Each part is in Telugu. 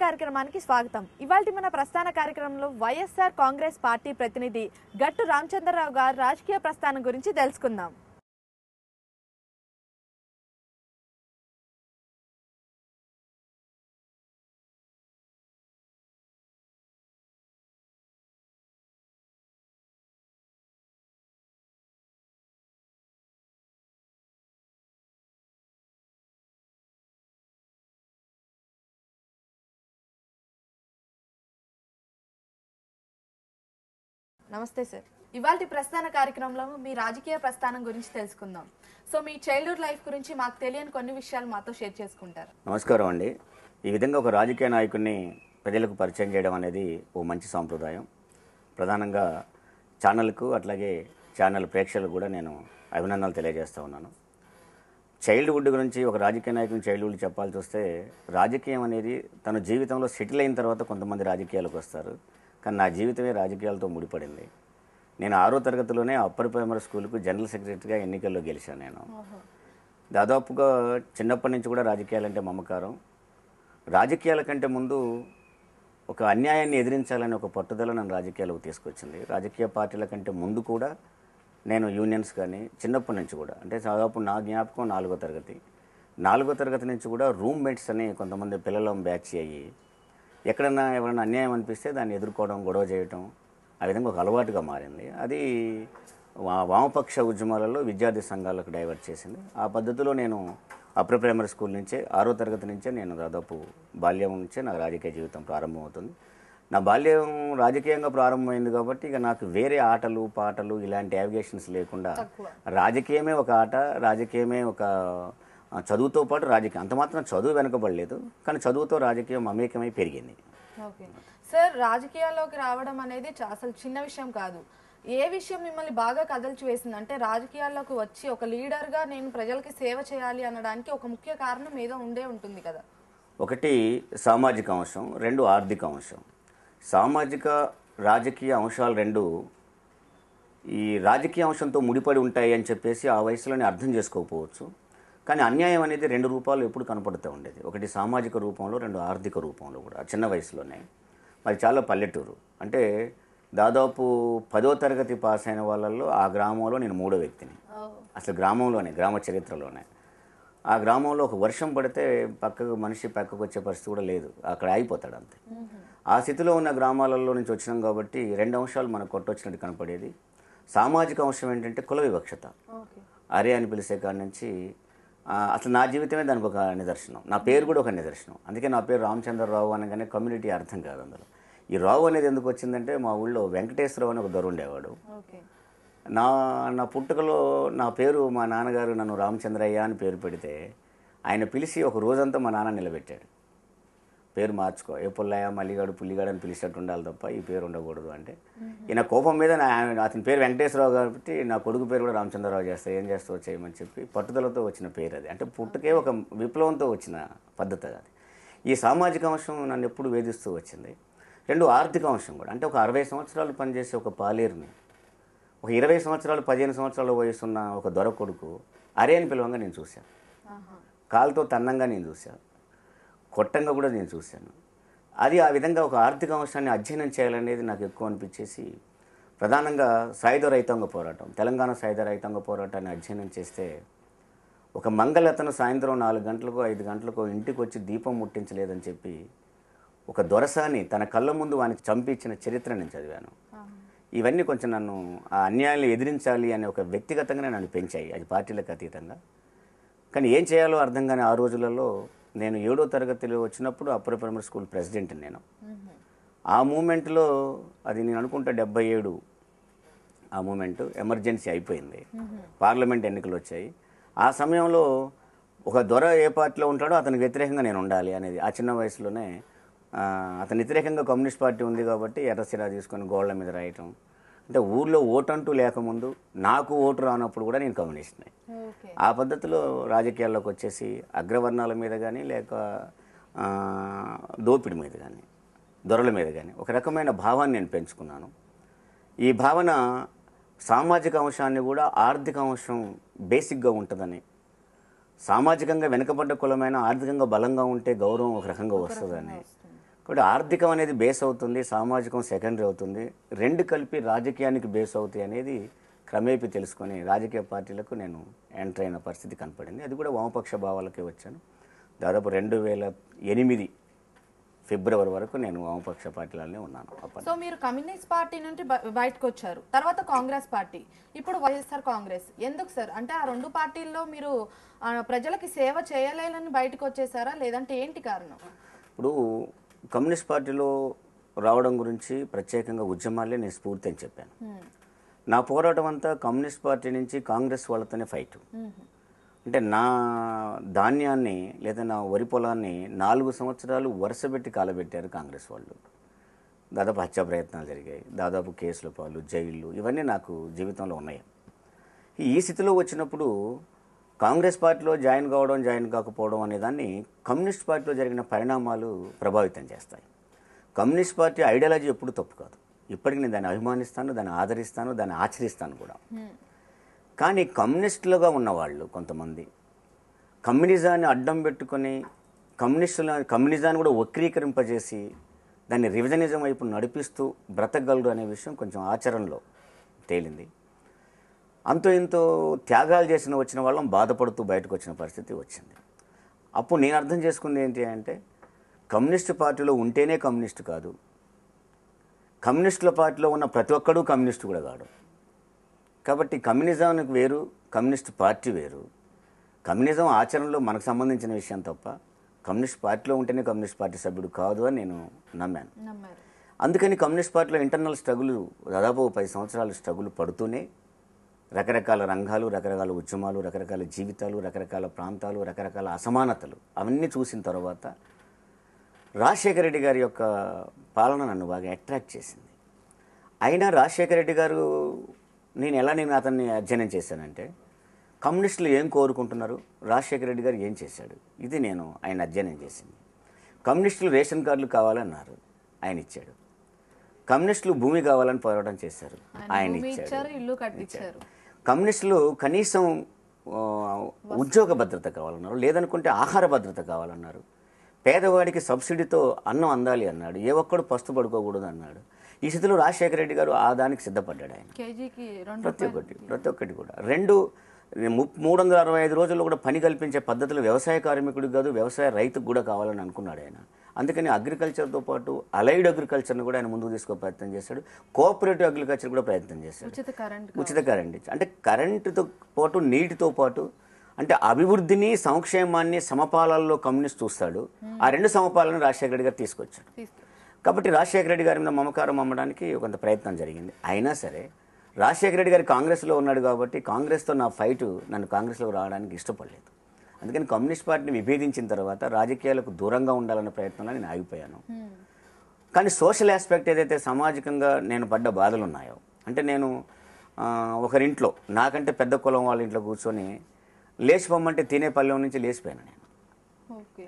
కార్యక్రమానికి స్వాగతం. ఇవాల్టి మన ప్రస్థాన కార్యక్రమంలో వైఎస్ఆర్ కాంగ్రెస్ పార్టీ ప్రతినిధి గట్టు రామచంద్రరావు గారి రాజకీయ ప్రస్థానం గురించి తెలుసుకుందాం. నమస్తే సార్. ఇవాల్టి ప్రస్థాన కార్యక్రమంలో మీ రాజకీయ ప్రస్థానం గురించి తెలుసుకుందాం. సో మీ చైల్డ్హుడ్ లైఫ్ గురించి మాకు తెలియని కొన్ని విషయాలు మాతో షేర్ చేసుకుంటారు. నమస్కారం అండి. ఈ విధంగా ఒక రాజకీయ నాయకుడిని ప్రజలకు పరిచయం చేయడం అనేది ఓ మంచి సాంప్రదాయం. ప్రధానంగా ఛానల్కు అట్లాగే ఛానల్ ప్రేక్షకులకు కూడా నేను అభినందనలు తెలియజేస్తూ ఉన్నాను. చైల్డ్హుడ్ గురించి ఒక రాజకీయ నాయకుని చైల్డ్హుడ్ చెప్పాల్సి వస్తే, రాజకీయం అనేది తన జీవితంలో సెటిల్ అయిన తర్వాత కొంతమంది రాజకీయాలకు వస్తారు. కానీ నా జీవితమే రాజకీయాలతో ముడిపడింది. నేను 6వ తరగతిలోనే అప్పర్ ప్రైమరీ స్కూల్కు జనరల్ సెక్రటరీగా ఎన్నికల్లో గెలిచాను. నేను దాదాపుగా చిన్నప్పటి నుంచి కూడా రాజకీయాలంటే మమకారం. రాజకీయాల కంటే ముందు ఒక అన్యాయాన్ని ఎదిరించాలని ఒక పట్టుదల నన్ను రాజకీయాలకు తీసుకొచ్చింది. రాజకీయ పార్టీల కంటే ముందు కూడా నేను యూనియన్స్ కానీ చిన్నప్పటి నుంచి కూడా, అంటే దాదాపు నా జ్ఞాపకం 4వ తరగతి నుంచి కూడా రూమ్మేట్స్ అని కొంతమంది పిల్లలు బ్యాచ్ అయ్యి ఎక్కడన్నా ఎవరైనా అన్యాయం అనిపిస్తే దాన్ని ఎదుర్కోవడం, గొడవ చేయటం, ఆ విధంగా ఒక అలవాటుగా మారింది. అది వామపక్ష ఉద్యమాలలో విద్యార్థి సంఘాలకు డైవర్ట్ చేసింది. ఆ పద్ధతిలో నేను అప్పర్ ప్రైమరీ స్కూల్ నుంచే 6వ తరగతి నుంచే నేను దాదాపు బాల్యం నుంచే నా రాజకీయ జీవితం ప్రారంభమవుతుంది. నా బాల్యం రాజకీయంగా ప్రారంభమైంది కాబట్టి ఇక నాకు వేరే ఆటలు పాటలు ఇలాంటి యావిగేషన్స్ లేకుండా రాజకీయమే ఒక ఆట, రాజకీయమే ఒక చదువుతో పాటు రాజకీయం. అంత మాత్రం చదువు వెనకబడలేదు, కానీ చదువుతో రాజకీయం మమేకమై పెరిగింది. ఓకే సార్, రాజకీయాల్లోకి రావడం అనేది అసలు చిన్న విషయం కాదు. ఏ విషయం మిమ్మల్ని బాగా కదల్చి వేసింది? అంటే రాజకీయాల్లోకి వచ్చి ఒక లీడర్గా నేను ప్రజలకి సేవ చేయాలి అనడానికి ఒక ముఖ్య కారణం ఏదో ఉండే ఉంటుంది కదా. ఒకటి సామాజిక అంశం, 2 ఆర్థిక అంశం. సామాజిక రాజకీయ అంశాలు 2 ఈ రాజకీయ అంశంతో ముడిపడి ఉంటాయి అని చెప్పేసి ఆ వయసులోనే అర్థం చేసుకోకపోవచ్చు. కానీ అన్యాయం అనేది 2 రూపాలు ఎప్పుడు కనపడుతూ ఉండేది. ఒకటి సామాజిక రూపంలో, 2 ఆర్థిక రూపంలో కూడా చిన్న వయసులోనే. మరి చాలా పల్లెటూరు, అంటే దాదాపు 10వ తరగతి పాస్ అయిన వాళ్ళల్లో ఆ గ్రామంలో నేను 3వ వ్యక్తిని. అసలు గ్రామంలోనే, గ్రామ చరిత్రలోనే. ఆ గ్రామంలో ఒక వర్షం పడితే మనిషి పక్కకు వచ్చే పరిస్థితి కూడా లేదు, అక్కడ ఆగిపోతాడు అంతే. ఆ స్థితిలో ఉన్న గ్రామాలలో నుంచి వచ్చినాం కాబట్టి 2 అంశాలు మనకు కొట్టొచ్చినట్టు కనపడేది. సామాజిక అంశం ఏంటంటే కుల వివక్షత. అరే అని పిలిచే కాడి నుంచి అసలు నా జీవితమే దానికి ఒక నిదర్శనం. నా పేరు కూడా ఒక నిదర్శనం. అందుకే నా పేరు రామచంద్రరావు అనగానే కమ్యూనిటీ అర్థం కాదు అందులో. ఈ రావు అనేది ఎందుకు వచ్చిందంటే, మా ఊళ్ళో వెంకటేశ్వరరావు అని ఒక దొర ఉండేవాడు. నా పుట్టుకలో నా పేరు మా నాన్నగారు నన్ను రామచంద్రయ్య అని పేరు పెడితే ఆయన పిలిచి ఒక రోజంతా మా నాన్న నిలబెట్టాడు. పేరు మార్చుకో, ఏ పుల్లయ్య మల్లిగాడు పుల్లిగాడు అని పిలిచినట్టు ఉండాలి తప్ప ఈ పేరు ఉండకూడదు అంటే. ఈయన కోపం మీద అతని పేరు వెంకటేశ్వరరావు కాబట్టి నా కొడుకు పేరు కూడా రామచంద్రరావు చేస్తా, ఏం చేస్తావో చేయమని చెప్పి పట్టుదలతో వచ్చిన పేరు అది. అంటే పుట్టుకే ఒక విప్లవంతో వచ్చిన పద్ధతి అది. ఈ సామాజిక అంశం నన్ను ఎప్పుడు వేధిస్తూ వచ్చింది. 2 ఆర్థిక అంశం కూడా, అంటే ఒక 60 సంవత్సరాలు పనిచేసే ఒక పాలేరుని, ఒక 20 సంవత్సరాలు 15 సంవత్సరాల వయసున్న ఒక దొర కొడుకు అరే అని పిలవంగా నేను చూశాను. కాలుతో తన్నంగా నేను చూశాను, కొట్టంగా కూడా నేను చూశాను. అది ఆ విధంగా ఒక ఆర్థిక అంశాన్ని అధ్యయనం చేయాలనేది నాకు ఎక్కువ అనిపించేసి, ప్రధానంగా సాయుధ రైతాంగ పోరాటం, తెలంగాణ సాయుధ రైతాంగ పోరాటాన్ని అధ్యయనం చేస్తే, ఒక మంగళతను సాయంత్రం 4 గంటలకో 5 గంటలకో ఇంటికి వచ్చి దీపం ముట్టించలేదని చెప్పి ఒక దొరసాని తన కళ్ళ ముందు వానికి చంపించిన చరిత్ర నేను చదివాను. ఇవన్నీ కొంచెం నన్ను ఆ అన్యాయాన్ని ఎదిరించాలి అనే ఒక వ్యక్తిగతంగానే నన్ను పెంచాయి, అది పార్టీలకు అతీతంగా. కానీ ఏం చేయాలో అర్థం కాని ఆ రోజులలో నేను 7వ తరగతిలో వచ్చినప్పుడు అప్పర్ ప్రైమరీ స్కూల్ ప్రెసిడెంట్ నేను. ఆ మూమెంట్లో అది నేను అనుకుంటా 77 ఆ మూమెంట్ ఎమర్జెన్సీ అయిపోయింది, పార్లమెంట్ ఎన్నికలు వచ్చాయి. ఆ సమయంలో ఒక దొర ఏ పార్టీలో ఉంటాడో అతనికి వ్యతిరేకంగా నేను ఉండాలి అనేది ఆ చిన్న వయసులోనే. అతని వ్యతిరేకంగా కమ్యూనిస్ట్ పార్టీ ఉంది కాబట్టి ఎర్రసిరా తీసుకొని గోళ్ల మీద రాయటం. అంటే ఊర్లో ఓటు అంటూ లేకముందు, నాకు ఓటు రానప్పుడు కూడా నేను కమ్యూనిస్ట్ని. ఆ పద్ధతిలో రాజకీయాల్లోకి వచ్చేసి అగ్రవర్ణాల మీద కానీ, లేక దోపిడి మీద కానీ, దొరల మీద కానీ ఒక రకమైన భావాన్ని నేను పెంచుకున్నాను. ఈ భావన సామాజిక అంశాన్ని కూడా ఆర్థిక అంశం బేసిక్గా ఉంటుందని, సామాజికంగా వెనుకబడ్డ కులమైన ఆర్థికంగా బలంగా ఉంటే గౌరవం ఒక రకంగా వస్తుందని, కాబట్టి ఆర్థికం అనేది బేస్ అవుతుంది, సామాజికం సెకండరీ అవుతుంది. రెండు కలిపి రాజకీయానికి బేస్ అవుతాయి అనేది క్రమేపీ తెలుసుకొని రాజకీయ పార్టీలకు నేను ఎంటర్ అయిన పరిస్థితి కనపడింది. అది కూడా వామపక్ష భావాలకే వచ్చాను. దాదాపు 2008 ఫిబ్రవరి వరకు నేను వామపక్ష పార్టీలనే ఉన్నాను. సో మీరు కమ్యూనిస్ట్ పార్టీ నుండి బయటకు వచ్చారు, తర్వాత కాంగ్రెస్ పార్టీ, ఇప్పుడు వైఎస్ఆర్ కాంగ్రెస్. ఎందుకు సార్? అంటే ఆ రెండు పార్టీల్లో మీరు ప్రజలకి సేవ చేయలేదని బయటకు వచ్చేసారా, లేదంటే ఏంటి కారణం? ఇప్పుడు కమ్యూనిస్ట్ పార్టీలో రావడం గురించి ప్రత్యేకంగా ఉద్యమాలే నేను స్ఫూర్తి అని చెప్పాను. నా పోరాటం అంతా కమ్యూనిస్ట్ పార్టీ నుంచి కాంగ్రెస్ వాళ్ళతోనే ఫైట్. అంటే నా ధాన్యాన్ని లేదా నా వరి పొలాన్ని 4 సంవత్సరాలు వరుసపెట్టి కాలబెట్టారు కాంగ్రెస్ వాళ్ళు. దాదాపు హత్యా ప్రయత్నాలు జరిగాయి, దాదాపు కేసుల పాలు, జైళ్ళు, ఇవన్నీ నాకు జీవితంలో ఉన్నాయి. ఈ స్థితిలో వచ్చినప్పుడు కాంగ్రెస్ పార్టీలో జాయిన్ కావడం, జాయిన్ కాకపోవడం అనేదాన్ని కమ్యూనిస్ట్ పార్టీలో జరిగిన పరిణామాలు ప్రభావితం చేస్తాయి. కమ్యూనిస్ట్ పార్టీ ఐడియాలజీ ఎప్పుడు తప్పు కాదు. ఇప్పటికీ నేను దాన్ని అభిమానిస్తాను, దాన్ని ఆదరిస్తాను, దాన్ని ఆచరిస్తాను కూడా. కానీ కమ్యూనిస్టులుగా ఉన్నవాళ్ళు కొంతమంది కమ్యూనిజాన్ని అడ్డం పెట్టుకొని కమ్యూనిజాన్ని కూడా వక్రీకరింపజేసి దాన్ని రివిజనిజం వైపు నడిపిస్తూ బ్రతకగలరు అనే విషయం కొంచెం ఆచరణలో తేలింది. అంతో ఇంతో త్యాగాలు వచ్చిన వాళ్ళం బాధపడుతూ బయటకు వచ్చిన పరిస్థితి వచ్చింది. అప్పుడు నేను అర్థం చేసుకుంది ఏంటి అంటే, కమ్యూనిస్టు పార్టీలో ఉంటేనే కమ్యూనిస్టు కాదు, కమ్యూనిస్టుల పార్టీలో ఉన్న ప్రతి ఒక్కడూ కమ్యూనిస్టు కూడా కాదు. కాబట్టి కమ్యూనిజానికి వేరు, కమ్యూనిస్ట్ పార్టీ వేరు. కమ్యూనిజం ఆచరణలో మనకు సంబంధించిన విషయం తప్ప కమ్యూనిస్ట్ పార్టీలో ఉంటేనే కమ్యూనిస్ట్ పార్టీ సభ్యుడు కాదు అని నేను నమ్మాను. అందుకని కమ్యూనిస్ట్ పార్టీలో ఇంటర్నల్ స్ట్రగుల్ దాదాపు 10 సంవత్సరాలు స్ట్రగుల్ పడుతూనే రకరకాల రంగాలు, రకరకాల ఉద్యమాలు, రకరకాల జీవితాలు, రకరకాల ప్రాంతాలు, రకరకాల అసమానతలు అవన్నీ చూసిన తర్వాత రాజశేఖర రెడ్డి గారి యొక్క పాలన నన్ను బాగా అట్రాక్ట్ చేసింది. అయినా రాజశేఖర రెడ్డి గారు నేను అతన్ని అధ్యయనం చేశానంటే, కమ్యూనిస్టులు ఏం కోరుకుంటున్నారు, రాజశేఖర రెడ్డి గారు ఏం చేశాడు, ఇది నేను ఆయన అధ్యయనం చేసింది. కమ్యూనిస్టులు రేషన్ కార్డులు కావాలన్నారు, ఆయన ఇచ్చాడు. కమ్యూనిస్టులు భూమి కావాలని పోరాటం చేశారు, ఆయన ఇచ్చాడు. కమ్యూనిస్టులు కనీసం ఉద్యోగ భద్రత కావాలన్నారు, లేదనుకుంటే ఆహార భద్రత కావాలన్నారు. పేదవాడికి సబ్సిడీతో అన్నం అందాలి అన్నాడు, ఏ ఒక్కడు పస్తు పడుకోకూడదు అన్నాడు. ఈ స్థితిలో రాజశేఖర రెడ్డి గారు ఆ దానికి సిద్ధపడ్డాడు. ఆయన ప్రతి ఒక్కటి కూడా 365 రోజుల్లో కూడా పని కల్పించే పద్ధతులు వ్యవసాయ కార్మికుడికి కాదు, వ్యవసాయ రైతుకు కూడా కావాలని అనుకున్నాడు ఆయన. అందుకని అగ్రికల్చర్తో పాటు అలైడ్ అగ్రికల్చర్ని కూడా ఆయన ముందుకు తీసుకో ప్రయత్నం చేశాడు. కోఆపరేటివ్ అగ్రికల్చర్ కూడా ప్రయత్నం చేశాడు. ఉచిత కరెంట్ అంటే కరెంటుతో పాటు నీటితో పాటు అంటే అభివృద్ధిని, సంక్షేమాన్ని సమపాలనలో కమ్యూనిస్ట్ చూస్తాడు. ఆ 2 సమపాలను రాజశేఖర రెడ్డి గారు తీసుకొచ్చాడు. కాబట్టి రాజశేఖర రెడ్డి గారి మీద మమకారం అమ్మడానికి కొంత ప్రయత్నం జరిగింది. అయినా సరే రాజశేఖర రెడ్డి గారు కాంగ్రెస్లో ఉన్నాడు కాబట్టి కాంగ్రెస్తో నా ఫైటు నన్ను కాంగ్రెస్లోకి రావడానికి ఇష్టపడలేదు. అందుకని కమ్యూనిస్ట్ పార్టీని విభేదించిన తర్వాత రాజకీయాలకు దూరంగా ఉండాలన్న ప్రయత్నంలో నేను ఆగిపోయాను. కానీ సోషల్ ఆస్పెక్ట్ ఏదైతే సామాజికంగా నేను పడ్డ బాధలు ఉన్నాయో, అంటే నేను ఒకరింట్లో నాకంటే పెద్ద కులం వాళ్ళ ఇంట్లో కూర్చొని లేచిపోమంటే తినే పల్లెం నుంచి లేచిపోయాను నేను.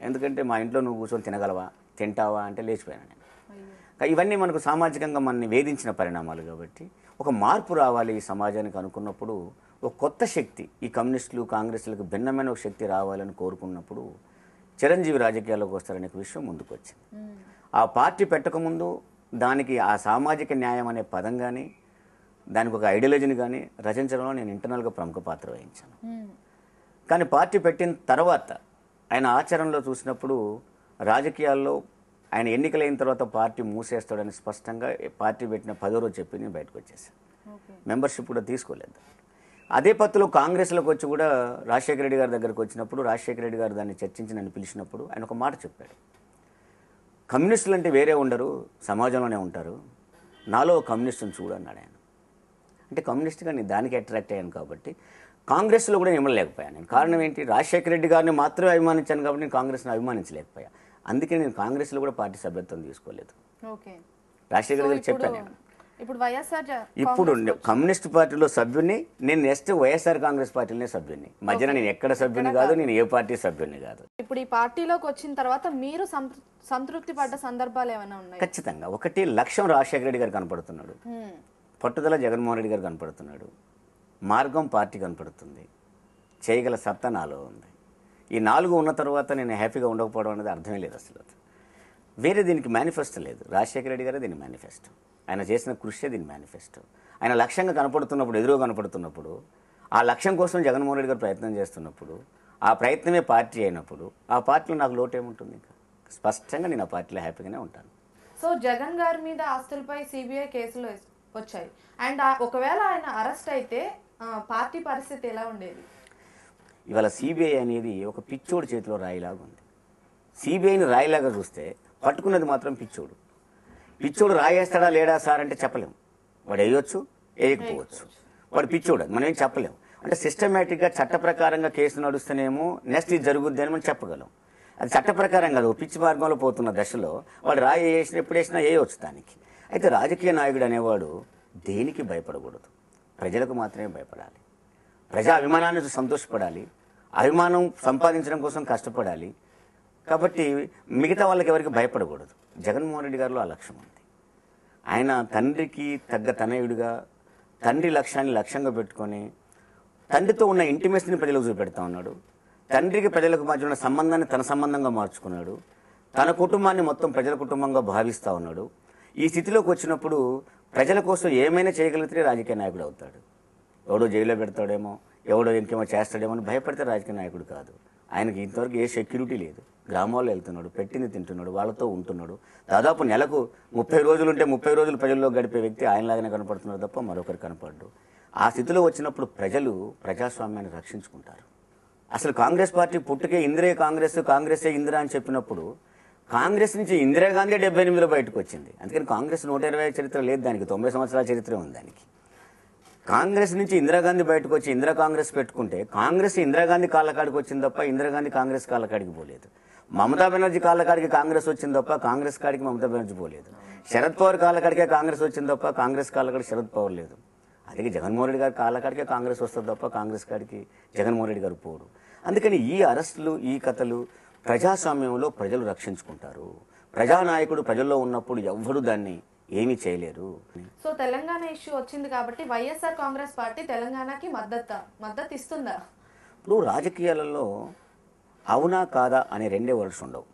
ఎందుకంటే మా ఇంట్లో నువ్వు కూర్చొని తినగలవా, తింటావా అంటే లేచిపోయాను నేను. ఇవన్నీ మనకు సామాజికంగా మనని వేధించిన పరిణామాలు. కాబట్టి ఒక మార్పు రావాలి ఈ సమాజానికి అనుకున్నప్పుడు ఒక కొత్త శక్తి, ఈ కమ్యూనిస్టులు కాంగ్రెస్లకు భిన్నమైన ఒక శక్తి రావాలని కోరుకున్నప్పుడు చిరంజీవి రాజకీయాల్లోకి వస్తారనే విషయం ముందుకు వచ్చింది. ఆ పార్టీ పెట్టకముందు దానికి ఆ సామాజిక న్యాయం అనే పదం కానీ దానికి ఒక ఐడియాలజీని కానీ రచించడంలో నేను ఇంటర్నల్గా ప్రముఖ పాత్ర వహించాను. కానీ పార్టీ పెట్టిన తర్వాత ఆయన ఆచరణలో చూసినప్పుడు రాజకీయాల్లో ఆయన ఎన్నికలైన తర్వాత పార్టీ మూసేస్తాడని స్పష్టంగా పార్టీ పెట్టిన 10వ రోజు చెప్పి నేను బయటకు వచ్చేసాను. మెంబర్షిప్ కూడా తీసుకోలేదు. అదే పత్తులో కాంగ్రెస్లోకి వచ్చి కూడా రాజశేఖర రెడ్డి గారి దగ్గరకు వచ్చినప్పుడు రాజశేఖర రెడ్డి గారు దాన్ని చర్చించి నన్ను పిలిచినప్పుడు ఆయన ఒక మాట చెప్పాడు, కమ్యూనిస్టులు అంటే వేరే ఉండరు, సమాజంలోనే ఉంటారు, నాలో కమ్యూనిస్టుని చూడన్నాడు ఆయన. అంటే కమ్యూనిస్ట్గా నేను దానికి అట్రాక్ట్ అయ్యాను కాబట్టి కాంగ్రెస్లో కూడా ఇవ్వలేకపోయాను నేను. కారణం ఏంటి, రాజశేఖర రెడ్డి గారిని మాత్రమే అభిమానించాను కాబట్టి నేను కాంగ్రెస్ని అభిమానించలేకపోయా. అందుకే నేను కాంగ్రెస్లో కూడా పార్టీ సభ్యత్వం తీసుకోలేదు. రాజశేఖర గారు చెప్పాను నేను. ఇప్పుడు కమ్యూనిస్ట్ పార్టీలో సభ్యుని, నేను నెక్స్ట్ వైఎస్ఆర్ కాంగ్రెస్ పార్టీలోనే సభ్యుని. మధ్యన నేను ఎక్కడ సభ్యుని కాదు, నేను ఏ పార్టీ సభ్యుని కాదు. ఇప్పుడు ఈ పార్టీలోకి వచ్చిన తర్వాత మీరు సంతృప్తి పడ్డ సందర్భాలు ఏమైనా ఉన్నాయి? ఖచ్చితంగా. ఒకటి, లక్ష్యం రాజశేఖర రెడ్డి గారు కనపడుతున్నాడు, పట్టుదల జగన్మోహన్ రెడ్డి గారు కనపడుతున్నాడు, మార్గం పార్టీ కనపడుతుంది, చేయగల సత్తా నాలో ఉంది. ఈ 4 ఉన్న తర్వాత నేను హ్యాపీగా ఉండకపోవడం అనేది అర్థమే లేదు అసలు. వేరే దీనికి మేనిఫెస్టో లేదు. రాజశేఖర రెడ్డి గారే దీని మేనిఫెస్టో. ఆయన చేసిన కృషి దీని మేనిఫెస్టో. ఆయన లక్ష్యంగా కనపడుతున్నప్పుడు, ఎదురుగా కనపడుతున్నప్పుడు, ఆ లక్ష్యం కోసం జగన్మోహన్ రెడ్డి గారు ప్రయత్నం చేస్తున్నప్పుడు, ఆ ప్రయత్నమే పార్టీ అయినప్పుడు, ఆ పార్టీలో నాకు లోటు ఏముంటుంది? ఇంకా స్పష్టంగా నేను ఆ పార్టీలో హ్యాపీగానే ఉంటాను. సో జగన్ గారి మీద ఆస్తులపై సిబిఐ కేసులు వచ్చాయి. అండ్ ఒకవేళ ఆయన అరెస్ట్ అయితే పార్టీ పరిస్థితి ఎలా ఉండేది? ఇవాళ సిబిఐ అనేది ఒక పిచ్చోడు చేతిలో రాయిలాగా ఉంది. సిబిఐని రాయిలాగా చూస్తే పట్టుకున్నది మాత్రం పిచ్చోడు. పిచ్చోడు రాయేస్తాడా లేడా సార్ అంటే చెప్పలేము. వాడు వేయొచ్చు, వేయకపోవచ్చు. వాడు పిచ్చోడు, మనం ఏం చెప్పలేము. అంటే సిస్టమేటిక్గా చట్ట ప్రకారంగా కేసు నడుస్తేనేమో నెక్స్ట్ ఇది జరుగుద్ది అని మనం చెప్పగలం. అది చట్ట ప్రకారం కాదు, పిచ్చి మార్గంలో పోతున్న దశలో వాడు రాయి వేసిన ఎప్పుడు వేసినా వేయవచ్చు దానికి. అయితే రాజకీయ నాయకుడు అనేవాడు దేనికి భయపడకూడదు, ప్రజలకు మాత్రమే భయపడాలి. ప్రజా అభిమానాన్ని సంతోషపడాలి, అభిమానం సంపాదించడం కోసం కష్టపడాలి. కాబట్టి మిగతా వాళ్ళకి ఎవరికి భయపడకూడదు. జగన్మోహన్ రెడ్డి గారిలో ఆ లక్ష్యం ఉంది. ఆయన తండ్రికి తగ్గ తనయుడిగా తండ్రి లక్ష్యాన్ని లక్ష్యంగా పెట్టుకొని తండ్రితో ఉన్న ఇంటిమేసిని ప్రజలకు చూపెడతా ఉన్నాడు. తండ్రికి ప్రజలకు మధ్య ఉన్న సంబంధాన్ని తన సంబంధంగా మార్చుకున్నాడు. తన కుటుంబాన్ని మొత్తం ప్రజల కుటుంబంగా భావిస్తూ ఉన్నాడు. ఈ స్థితిలోకి వచ్చినప్పుడు ప్రజల కోసం ఏమైనా చేయగలిగితే రాజకీయ నాయకుడు అవుతాడు. ఎవడో జైల్లో పెడతాడేమో, ఎవడో ఇంకేమో చేస్తాడేమో అని భయపడితే రాజకీయ నాయకుడు కాదు. ఆయనకి ఇంతవరకు ఏ సెక్యూరిటీ లేదు. గ్రామాల్లో వెళ్తున్నాడు, పెట్టింది తింటున్నాడు, వాళ్ళతో ఉంటున్నాడు. దాదాపు నెలకు 30 రోజులు ఉంటే 30 రోజులు ప్రజల్లో గడిపే వ్యక్తి ఆయనలాగానే కనపడుతున్నాడు తప్ప మరొకరు కనపడ్డు. ఆ స్థితిలో వచ్చినప్పుడు ప్రజలు ప్రజాస్వామ్యాన్ని రక్షించుకుంటారు. అసలు కాంగ్రెస్ పార్టీ పుట్టుకే ఇందిరే కాంగ్రెస్, కాంగ్రెసే ఇందిరా అని చెప్పినప్పుడు కాంగ్రెస్ నుంచి ఇందిరాగాంధీ 78లో బయటకు వచ్చింది. అందుకని కాంగ్రెస్ 120 చరిత్ర లేదు, దానికి 90 సంవత్సరాల చరిత్ర ఉంది. దానికి కాంగ్రెస్ నుంచి ఇందిరాగాంధీ బయటకు వచ్చి ఇందిరా కాంగ్రెస్ పెట్టుకుంటే కాంగ్రెస్ ఇందిరాగాంధీ కాళ్ళకాడికి వచ్చింది తప్ప ఇందిరాగాంధీ కాంగ్రెస్ కాళ్ళకాడికి పోలేదు. మమతా బెనర్జీ కాళ్ళకాడికి కాంగ్రెస్ వచ్చింది తప్ప కాంగ్రెస్ కాడికి మమతా బెనర్జీ పోలేదు. శరద్ పవార్ కాళ్ళకాడికే కాంగ్రెస్ వచ్చింది తప్ప కాంగ్రెస్ కాళ్ళకాడికి శరద్ పవార్ లేదు. అందుకే జగన్మోహన్ రెడ్డి గారి కాళ్ళకాడికే కాంగ్రెస్ వస్తుంది తప్ప కాంగ్రెస్ కాడికి జగన్మోహన్ రెడ్డి గారు పోరు. అందుకని ఈ అరెస్టులు, ఈ కథలు ప్రజాస్వామ్యంలో ప్రజలు రక్షించుకుంటారు. ప్రజానాయకుడు ప్రజల్లో ఉన్నప్పుడు ఎవ్వరూ దాన్ని ఏమీ చేయలేరు. సో తెలంగాణ ఇష్యూ వచ్చింది కాబట్టి వైఎస్ఆర్ కాంగ్రెస్ పార్టీ తెలంగాణకి మద్దతు ఇస్తుందా? ఇప్పుడు రాజకీయాలలో అవునా కాదా అనే రెండే వర్డ్స్ ఉండవు.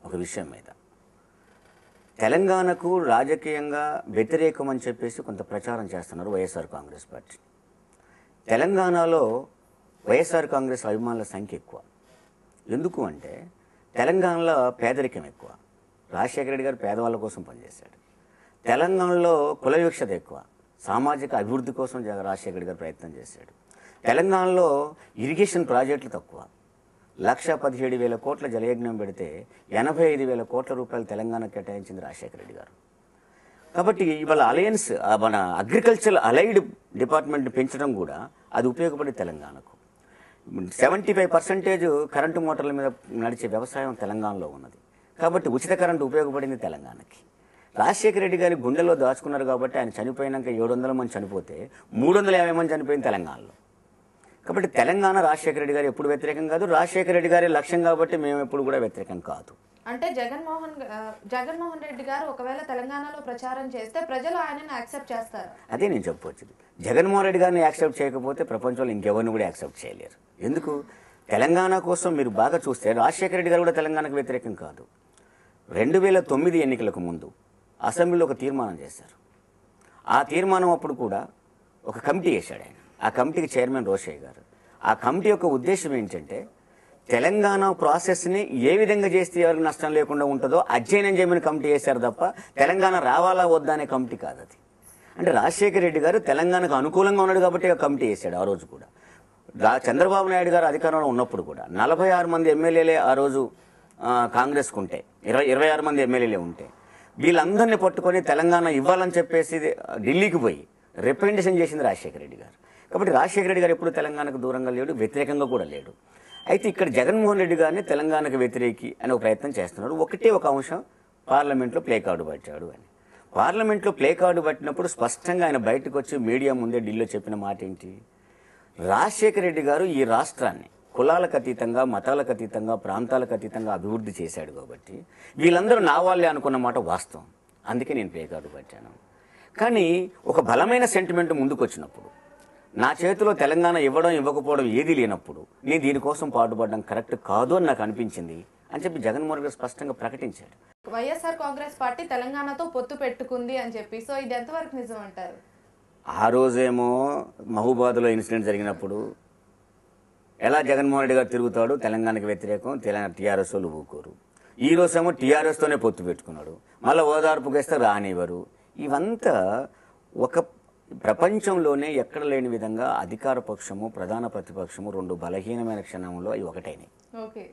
ఒక విషయం మీద తెలంగాణకు రాజకీయంగా వ్యతిరేకం అని చెప్పేసి కొంత ప్రచారం చేస్తున్నారు వైఎస్ఆర్ కాంగ్రెస్ పార్టీ. తెలంగాణలో వైఎస్ఆర్ కాంగ్రెస్ అభిమానుల సంఖ్య ఎక్కువ. ఎందుకు అంటే తెలంగాణలో పేదరికం ఎక్కువ. రాజశేఖర రెడ్డి గారు పేదవాళ్ళ కోసం పనిచేశాడు. తెలంగాణలో కుల వివక్షత ఎక్కువ. సామాజిక అభివృద్ధి కోసం రాజశేఖర రెడ్డి గారు ప్రయత్నం చేశాడు. తెలంగాణలో ఇరిగేషన్ ప్రాజెక్టులు తక్కువ. 1,17,000 కోట్ల జలయజ్ఞం పెడితే 85,000 కోట్ల రూపాయలు తెలంగాణకు కేటాయించింది రాజశేఖర రెడ్డి గారు. కాబట్టి ఇవాళ అలయన్స్ మన అగ్రికల్చర్ అలైడ్ డిపార్ట్మెంట్ పెంచడం కూడా అది ఉపయోగపడి తెలంగాణకు 75% కరెంటు మోటార్ల మీద నడిచే వ్యవసాయం తెలంగాణలో ఉన్నది. కాబట్టి ఉచిత కరెంటు ఉపయోగపడింది తెలంగాణకి. రాజశేఖర రెడ్డి గారి గుండెల్లో దాచుకున్నారు కాబట్టి ఆయన చనిపోయినాక 700 మంది చనిపోతే 350 మంది చనిపోయింది తెలంగాణలో. కాబట్టి తెలంగాణ రాజశేఖర రెడ్డి గారు ఎప్పుడు వ్యతిరేకం కాదు. రాజశేఖర రెడ్డి గారి లక్ష్యం కాబట్టి మేము ఎప్పుడు కూడా వ్యతిరేకం కాదు. అంటే జగన్మోహన్ రెడ్డి గారు ఒకవేళ తెలంగాణలో ప్రచారం చేస్తే ప్రజలు ఆయనను యాక్సెప్ట్ చేస్తారు. అదే నేను చెప్పొచ్చింది. జగన్మోహన్ రెడ్డి గారిని యాక్సెప్ట్ చేయకపోతే ప్రపంచంలో ఇంకెవరిని కూడా యాక్సెప్ట్ చేయలేరు. ఎందుకు? తెలంగాణ కోసం మీరు బాగా చూస్తే రాజశేఖర రెడ్డి గారు కూడా తెలంగాణకు వ్యతిరేకం కాదు. 2009 ఎన్నికలకు ముందు అసెంబ్లీలో ఒక తీర్మానం చేశారు. ఆ తీర్మానం అప్పుడు కూడా ఒక కమిటీ వేశాడు ఆయన. ఆ కమిటీకి చైర్మన్ రోషయ్య గారు. ఆ కమిటీ యొక్క ఉద్దేశం ఏంటంటే తెలంగాణ ప్రాసెస్ని ఏ విధంగా చేస్తే ఎవరికి నష్టం లేకుండా ఉంటుందో అధ్యయనం చేయమని కమిటీ వేశారు తప్ప తెలంగాణ రావాలా వద్దా అనే కమిటీ కాదు అది. అంటే రాజశేఖర రెడ్డి గారు తెలంగాణకు అనుకూలంగా ఉన్నాడు కాబట్టి ఆ కమిటీ వేశాడు. ఆ రోజు కూడా చంద్రబాబు నాయుడు గారు అధికారంలో ఉన్నప్పుడు కూడా 46 మంది ఎమ్మెల్యేలే ఆ రోజు కాంగ్రెస్కు ఉంటే 26 మంది ఎమ్మెల్యేలే ఉంటే వీళ్ళందరినీ పట్టుకొని తెలంగాణ ఇవ్వాలని చెప్పేసి ఢిల్లీకి పోయి రిప్రజెంటేషన్ చేసింది రాజశేఖర రెడ్డి గారు. కాబట్టి రాజశేఖర రెడ్డి గారు ఎప్పుడు తెలంగాణకు దూరంగా లేడు, వ్యతిరేకంగా కూడా లేడు. అయితే ఇక్కడ జగన్మోహన్ రెడ్డి గారిని తెలంగాణకు వ్యతిరేకి అని ఒక ప్రయత్నం చేస్తున్నాడు. ఒకటే ఒక అంశం, పార్లమెంట్లో ప్లే కార్డు పట్టాడు అని. పార్లమెంట్లో ప్లే కార్డు పట్టినప్పుడు స్పష్టంగా ఆయన బయటకు వచ్చి మీడియా ముందే ఢిల్లీలో చెప్పిన మాట ఏంటి? రాజశేఖర రెడ్డి గారు ఈ రాష్ట్రాన్ని కులాలకు అతీతంగా, మతాలకు అతీతంగా, ప్రాంతాలకు అతీతంగా అభివృద్ధి చేశాడు కాబట్టి వీళ్ళందరూ నా వాళ్ళే అనుకున్న మాట వాస్తవం. అందుకే నేను ప్లే కార్డు పట్టాను. కానీ ఒక బలమైన సెంటిమెంట్ ముందుకు వచ్చినప్పుడు, నా చేతిలో తెలంగాణ ఇవ్వడం ఇవ్వకపోవడం ఏది లేనప్పుడు నేను దీనికోసం పాటుపడడం కరెక్ట్ కాదు అని నాకు అనిపించింది అని చెప్పి జగన్మోహన్ గారు స్పష్టంగా ప్రకటించాడు. వైఎస్ఆర్ కాంగ్రెస్ పార్టీ తెలంగాణతో పొత్తు పెట్టుకుంది అని చెప్పి, సో ఇది ఎంతవరకు నిజం అంటారు? ఆ రోజేమో మహబూబాద్లో ఇన్సిడెంట్ జరిగినప్పుడు ఎలా జగన్మోహన్ రెడ్డి గారు తిరుగుతాడు, తెలంగాణకి వ్యతిరేకం, తెలంగాణ టీఆర్ఎస్ వాళ్ళు ఊరుకోరు. ఈ రోజేమో టీఆర్ఎస్తోనే పొత్తు పెట్టుకున్నాడు, మళ్ళీ ఓదార్పుకి వేస్తే రానివ్వరు. ఇవంతా ఒక ప్రపంచంలోనే ఎక్కడ లేని విధంగా అధికార పక్షము, ప్రధాన ప్రతిపక్షము రెండు బలహీనమైన క్షణంలో అవి ఒకటైనాయి. ఓకే,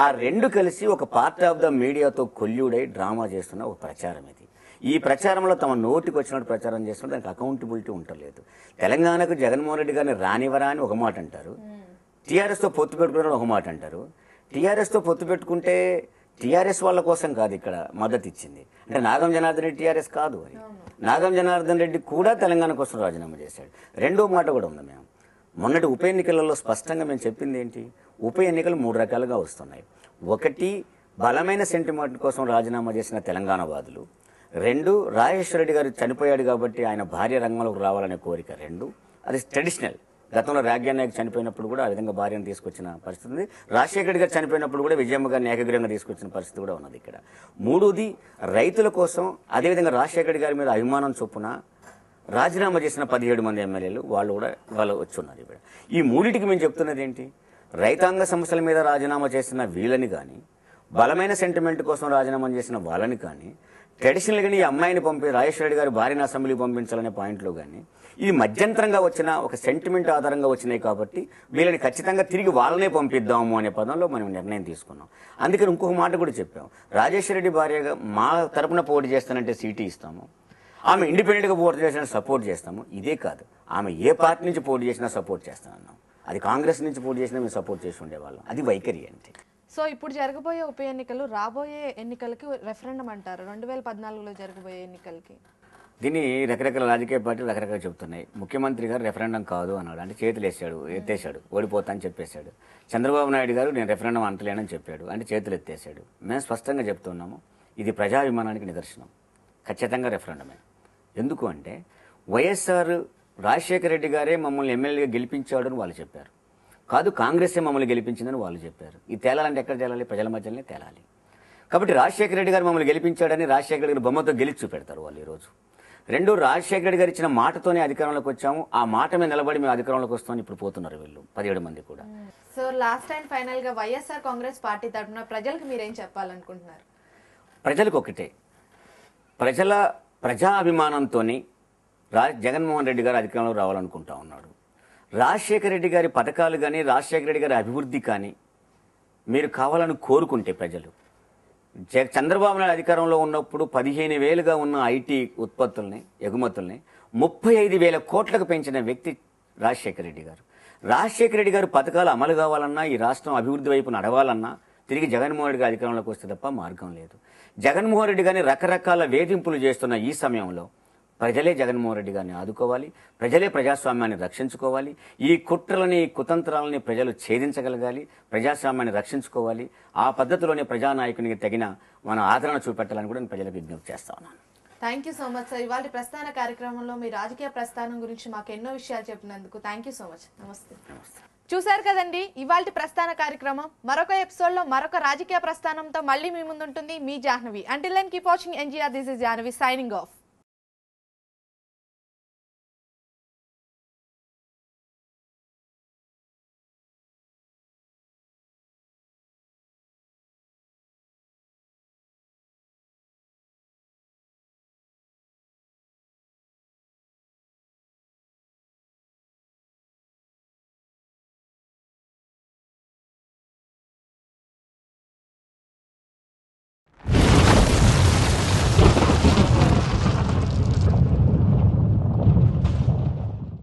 ఆ రెండు కలిసి ఒక పార్ట్ ఆఫ్ ద మీడియాతో కొల్యూడై డ్రామా చేస్తున్న ఒక ప్రచారం ఇది. ఈ ప్రచారంలో తమ నోటికి వచ్చినట్టు ప్రచారం చేస్తున్న దానికి అకౌంటబిలిటీ ఉండలేదు. తెలంగాణకు జగన్మోహన్ రెడ్డి గారిని రానివరా అని ఒక మాట అంటారు, టీఆర్ఎస్తో పొత్తు పెట్టుకున్నారని ఒక మాట అంటారు. టీఆర్ఎస్తో పొత్తు పెట్టుకుంటే టీఆర్ఎస్ వాళ్ళ కోసం కాదు ఇక్కడ మద్దతు ఇచ్చింది, అంటే నాగం జనార్దన్ రెడ్డి టీఆర్ఎస్ కాదు. అది నాగం జనార్దన్ రెడ్డి కూడా తెలంగాణ కోసం రాజీనామా చేశాడు. రెండో మాట కూడా ఉంది. మేము మొన్నటి ఉప ఎన్నికలలో స్పష్టంగా మేము చెప్పింది ఏంటి, ఉప ఎన్నికలు 3 రకాలుగా వస్తున్నాయి. ఒకటి, బలమైన సెంటిమెంట్ కోసం రాజీనామా చేసిన తెలంగాణ వాదులు. 2, రాజేశ్వర రెడ్డి గారు చనిపోయాడు కాబట్టి ఆయన భార్య రంగంలోకి రావాలనే కోరిక. 2, అది ట్రెడిషనల్. గతంలో రాజ్యానాయక్ చనిపోయినప్పుడు కూడా ఆ విధంగా భార్యను తీసుకొచ్చిన పరిస్థితి ఉంది. రాజశేఖర రెడ్డి గారు చనిపోయినప్పుడు కూడా విజయమ్మ గారిని ఏకగ్రీవంగా తీసుకొచ్చిన పరిస్థితి కూడా ఉన్నది ఇక్కడ. 3ది, రైతుల కోసం, అదేవిధంగా రాజశేఖర రెడ్డి గారి మీద అభిమానం చొప్పున రాజీనామా చేసిన 17 మంది ఎమ్మెల్యేలు వాళ్ళు వచ్చున్నారు ఇక్కడ. ఈ మూడింటికి మేము చెప్తున్నది ఏంటి, రైతాంగ సమస్యల మీద రాజీనామా చేసిన వీళ్ళని కానీ, బలమైన సెంటిమెంట్ కోసం రాజీనామా చేసిన వాళ్ళని కానీ, ట్రెడిషనల్గా ఈ అమ్మాయిని రాజేశ్వర రెడ్డి గారి భార్యను అసెంబ్లీకి పంపించాలనే పాయింట్లో కానీ, ఇది మధ్యంతరంగా వచ్చిన ఒక సెంటిమెంట్ ఆధారంగా వచ్చినాయి కాబట్టి వీళ్ళని ఖచ్చితంగా తిరిగి వాళ్ళనే పంపిద్దాము అనే పదంలో మనం నిర్ణయం తీసుకున్నాం. అందుకని ఇంకొక మాట కూడా చెప్పాం, రాజేశ్వర రెడ్డి భార్యగా మా తరపున పోటీ చేస్తానంటే సీటీ ఇస్తాము, ఆమె ఇండిపెండెంట్గా పోటీ చేసినా సపోర్ట్ చేస్తాము. ఇదే కాదు, ఆమె ఏ పార్టీ నుంచి పోటీ చేసినా సపోర్ట్ చేస్తానన్నాం. అది కాంగ్రెస్ నుంచి పోటీ చేసినా మేము సపోర్ట్ చేసి ఉండేవాళ్ళం. అది వైఖరి అంటే. సో ఇప్పుడు జరగబోయే ఉప ఎన్నికలు రాబోయే ఎన్నికలకి రెఫరెండం అంటారు, 2014లో జరగబోయే ఎన్నికలకి. దీన్ని రకరకాల రాజకీయ పార్టీలు రకరకాల చెప్తున్నాయి. ముఖ్యమంత్రి గారు రెఫరెండం కాదు అన్నాడు, అంటే చేతులు ఎత్తేసాడు, ఓడిపోతా అని చెప్పేశాడు. చంద్రబాబు నాయుడు గారు నేను రెఫరెండం అంటలేనని చెప్పాడు, అంటే చేతులు ఎత్తేసాడు. మేము స్పష్టంగా చెప్తున్నాము, ఇది ప్రజాభిమానానికి నిదర్శనం, ఖచ్చితంగా రెఫరెండమే. ఎందుకు అంటే వైఎస్ఆర్ రాజశేఖర రెడ్డి గారే మమ్మల్ని ఎమ్మెల్యేగా గెలిపించాడు అని వాళ్ళు చెప్పారు, కాదు కాంగ్రెసే మమ్మల్ని గెలిపించిందని వాళ్ళు చెప్పారు. ఇది తేలాలంటే ఎక్కడ తేలాలి, ప్రజల మధ్యలోనే తేలాలి. కాబట్టి రాజశేఖర రెడ్డి గారు మమ్మల్ని గెలిపించాడని రాజశేఖర రెడ్డి గారి బొమ్మతో గెలిచి చూపెడతారు వాళ్ళు ఈరోజు. 2, రాజశేఖర రెడ్డి గారు ఇచ్చిన మాటతోనే అధికారంలోకి వచ్చాము, ఆ మాట మీద నిలబడి మేము అధికారంలోకి వస్తామని ఇప్పుడు పోతున్నారు వీళ్ళు 17 మంది కూడా. సో లాస్ట్ అండ్ ఫైనల్ గా వైఎస్ఆర్ కాంగ్రెస్ పార్టీ తరఫున ప్రజలకు మీరేం చెప్పాలనుకుంటున్నారు? ప్రజలకు ఒకటే, ప్రజాభిమానంతో జగన్మోహన్ రెడ్డి గారు అధికారంలో రావాలనుకుంటా ఉన్నాడు. రాజశేఖర రెడ్డి గారి పథకాలు కానీ, రాజశేఖర రెడ్డి గారి అభివృద్ధి కానీ మీరు కావాలని కోరుకుంటే ప్రజలు, చంద్రబాబు నాయుడు అధికారంలో ఉన్నప్పుడు 15,000గా ఉన్న ఐటీ ఉత్పత్తుల్ని, ఎగుమతుల్ని 35,000 కోట్లకు పెంచిన వ్యక్తి రాజశేఖర రెడ్డి గారు. రాజశేఖర రెడ్డి గారు పథకాలు అమలు కావాలన్నా, ఈ రాష్ట్రం అభివృద్ధి వైపు నడవాలన్నా తిరిగి జగన్మోహన్ రెడ్డి గారి అధికారంలోకి వస్తే తప్ప మార్గం లేదు. జగన్మోహన్ రెడ్డి గారిని రకరకాల వేధింపులు చేస్తున్న ఈ సమయంలో ప్రజలే జగన్మోహన్ రెడ్డి గారిని ఆదుకోవాలి, ప్రజలే ప్రజాస్వామ్యాన్ని రక్షించుకోవాలి. ఈ కుట్రలని, కుతంత్రాలని ప్రజలు ఛేదించగలగాలి, ప్రజాస్వామ్యాన్ని రక్షించుకోవాలి. ఆ పద్ధతిలోనే ప్రజానాయకునికి తగిన మన ఆదరణ చూపెట్టాలని కూడా నేను ప్రజలకు విజ్ఞప్తి చేస్తా ఉన్నాను. Thank you so much sir. ఇవాళ ప్రస్థాన కార్యక్రమంలో మీ రాజకీయ ప్రస్థానం గురించి మాకు ఎన్నో విషయాలు చెప్పినందుకు థ్యాంక్ యూ సో మచ్. నమస్తే. చూశారు కదండి ఇవాళ ప్రస్థాన కార్యక్రమం. మరొక ఎపిసోడ్లో మరొక రాజకీయ ప్రస్థానంతో మళ్ళీ మీ ముందుంటుంది మీ Jahnavi. Until then keep watching NGR. This is Jahnavi signing of.